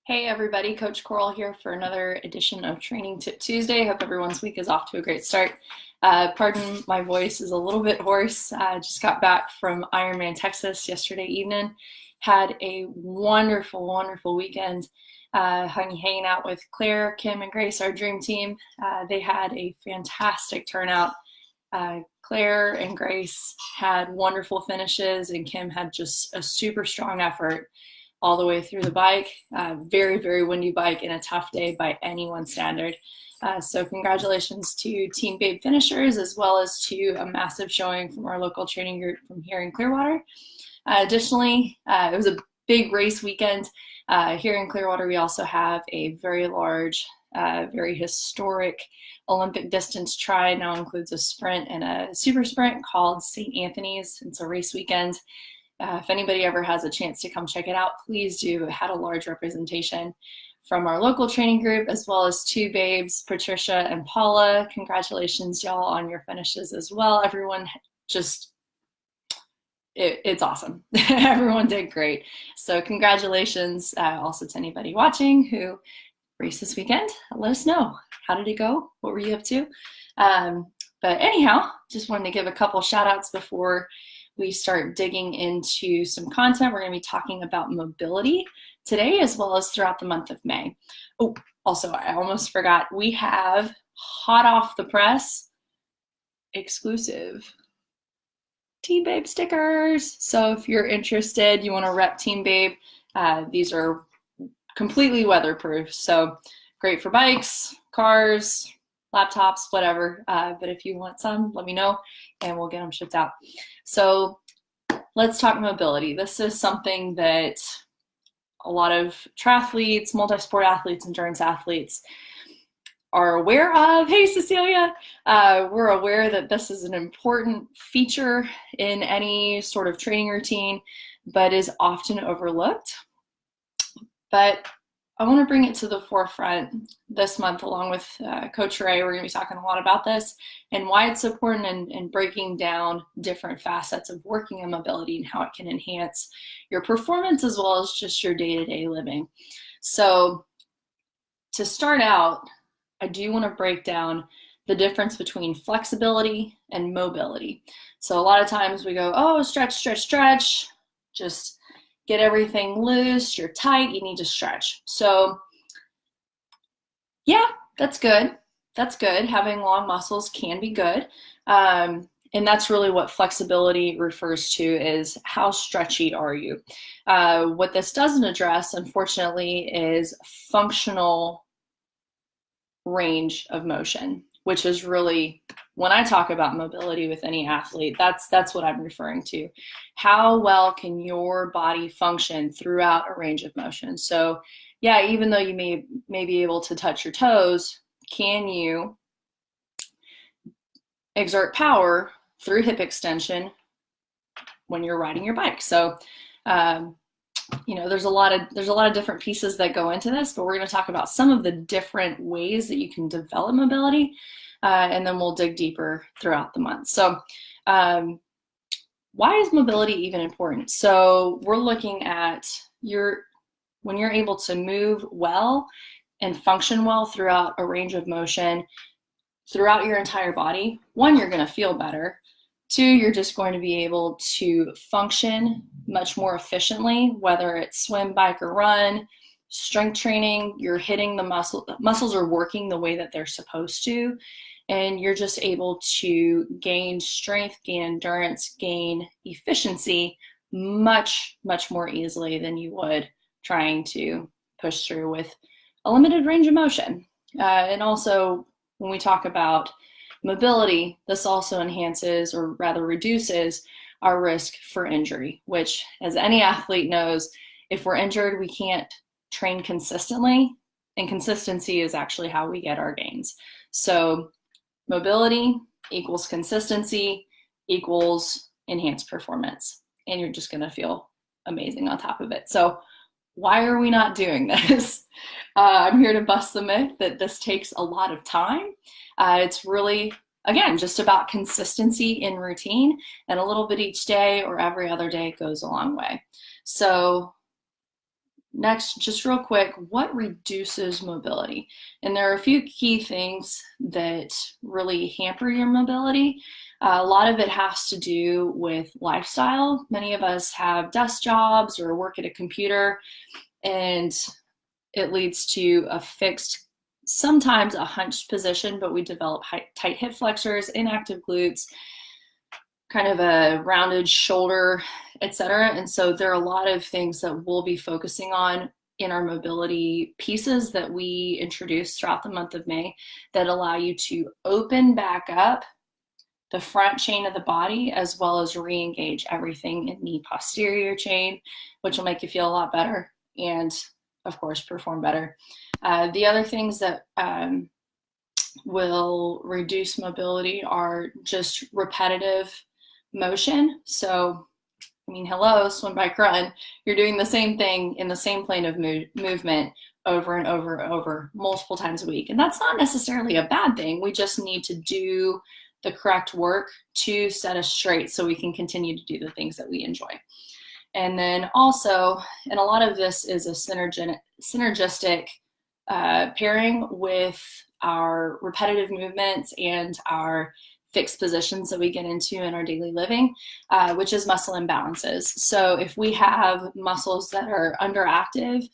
Hey everybody, Coach Coral here for another edition of Training Tip Tuesday. Hope everyone's week is off to a great start. Pardon my voice is a little bit hoarse. I just got back from Ironman Texas yesterday evening. Had a wonderful, wonderful weekend. Hanging out with Claire, Kim, and Grace, our dream team. They had a fantastic turnout. Claire and Grace had wonderful finishes, and Kim had just a super strong effort all the way through the bike. Very, very windy bike and a tough day by anyone's standard. So congratulations to Team Babe finishers, as well as to a massive showing from our local training group from here in Clearwater. Additionally, it was a big race weekend. Here in Clearwater, we also have a very large, very historic Olympic distance tri. Now includes a sprint and a super sprint called St. Anthony's. It's a race weekend. If anybody ever has a chance to come check it out, please do. It had a large representation from our local training group, as well as two babes, Patricia and Paula. Congratulations, y'all, on your finishes as well. Everyone just, it's awesome. Everyone did great. So congratulations also to anybody watching who raced this weekend. Let us know. How did it go? What were you up to? But anyhow, just wanted to give a couple shout outs before we start digging into some content. We're going to be talking about mobility today, as well as throughout the month of May. Oh, also, I almost forgot, we have hot off the press exclusive Team Babe stickers. So if you're interested, you want to rep Team Babe, these are completely weatherproof. So great for bikes, cars, laptops, whatever. But if you want some, let me know and we'll get them shipped out. So let's talk mobility. This is something that a lot of triathletes, multi-sport athletes, endurance athletes are aware of. Hey, Cecilia. We're aware that this is an important feature in any sort of training routine, but is often overlooked. But I want to bring it to the forefront this month along with Coach Ray. We're going to be talking a lot about this and why it's important and breaking down different facets of working on mobility and how it can enhance your performance as well as just your day-to-day living. So to start out, I do want to break down the difference between flexibility and mobility. So a lot of times we go, oh, stretch, stretch, stretch, just get everything loose, you're tight, you need to stretch. So yeah, that's good. That's good. Having long muscles can be good. And that's really what flexibility refers to, is how stretchy are you? What this doesn't address, unfortunately, is functional range of motion, which is really, when I talk about mobility with any athlete, that's what I'm referring to. How well can your body function throughout a range of motion? So yeah, even though you may be able to touch your toes, can you exert power through hip extension when you're riding your bike? So there's a lot of different pieces that go into this, but we're going to talk about some of the different ways that you can develop mobility, and then we'll dig deeper throughout the month. So why is mobility even important? So we're looking at when you're able to move well and function well throughout a range of motion throughout your entire body. One, you're going to feel better. Two, you're just going to be able to function much more efficiently, whether it's swim, bike, or run. Strength training, you're hitting the muscles are working the way that they're supposed to, and you're just able to gain strength, gain endurance, gain efficiency much, much more easily than you would trying to push through with a limited range of motion. And also, when we talk about mobility, this also enhances, or rather reduces, our risk for injury, which, as any athlete knows, if we're injured, we can't train consistently, and consistency is actually how we get our gains. So mobility equals consistency equals enhanced performance, and you're just going to feel amazing on top of it. So why are we not doing this? I'm here to bust the myth that this takes a lot of time. It's really, again, just about consistency in routine, and a little bit each day or every other day goes a long way. So Next, just real quick, what reduces mobility? And there are a few key things that really hamper your mobility. A lot of it has to do with lifestyle. Many of us have desk jobs or work at a computer, and it leads to a fixed, sometimes a hunched position, but we develop tight hip flexors, inactive glutes, kind of a rounded shoulder, etc. And so there are a lot of things that we'll be focusing on in our mobility pieces that we introduce throughout the month of May that allow you to open back up the front chain of the body, as well as re-engage everything in the posterior chain, which will make you feel a lot better and, of course, perform better. The other things that will reduce mobility are just repetitive motion. So, I mean, hello, swim, bike, run. You're doing the same thing in the same plane of movement over and over and over multiple times a week. And that's not necessarily a bad thing. We just need to do the correct work to set us straight so we can continue to do the things that we enjoy. And then also, and a lot of this is a synergistic pairing with our repetitive movements and our fixed positions that we get into in our daily living, which is muscle imbalances. So if we have muscles that are underactive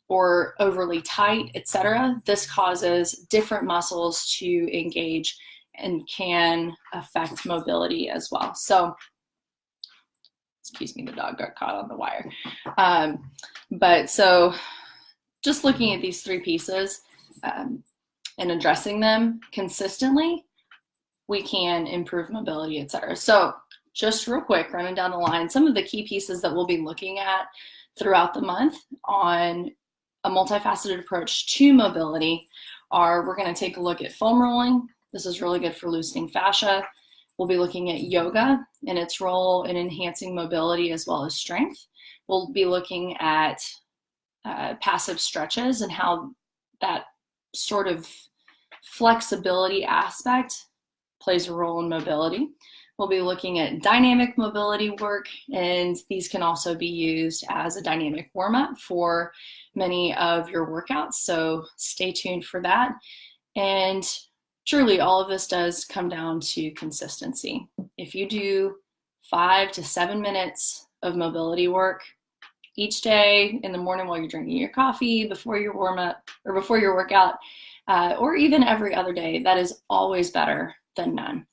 or overly tight, etc., this causes different muscles to engage and can affect mobility as well. So, excuse me, the dog got caught on the wire. But so just looking at these three pieces and addressing them consistently, we can improve mobility, etc. So just real quick, running down the line, some of the key pieces that we'll be looking at throughout the month on a multifaceted approach to mobility are, we're going to take a look at foam rolling. This is really good for loosening fascia. We'll be looking at yoga and its role in enhancing mobility as well as strength. We'll be looking at passive stretches and how that sort of flexibility aspect plays a role in mobility. We'll be looking at dynamic mobility work, and these can also be used as a dynamic warm-up for many of your workouts, so stay tuned for that. And truly, all of this does come down to consistency. If you do 5 to 7 minutes of mobility work each day in the morning while you're drinking your coffee, before your warm-up or before your workout, or even every other day, that is always better than none.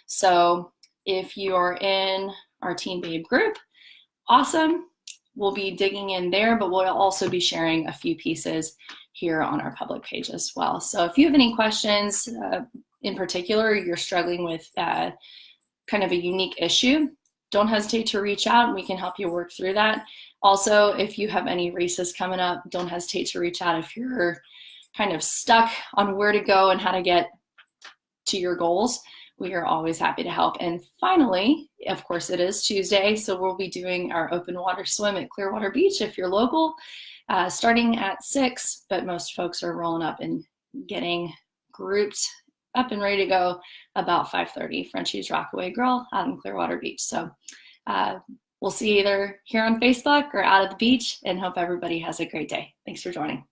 So if you're in our Teen Babe group, awesome. We'll be digging in there, but we'll also be sharing a few pieces here on our public page as well. So if you have any questions, in particular, you're struggling with kind of a unique issue, don't hesitate to reach out and we can help you work through that. Also, if you have any races coming up, don't hesitate to reach out if you're kind of stuck on where to go and how to get to your goals. We are always happy to help. And finally, of course, it is Tuesday, so we'll be doing our open water swim at Clearwater Beach if you're local, starting at 6, but most folks are rolling up and getting grouped up and ready to go about 5:30. Frenchie's Rockaway Grill out in Clearwater Beach. So we'll see you either here on Facebook or out at the beach, and hope everybody has a great day. Thanks for joining.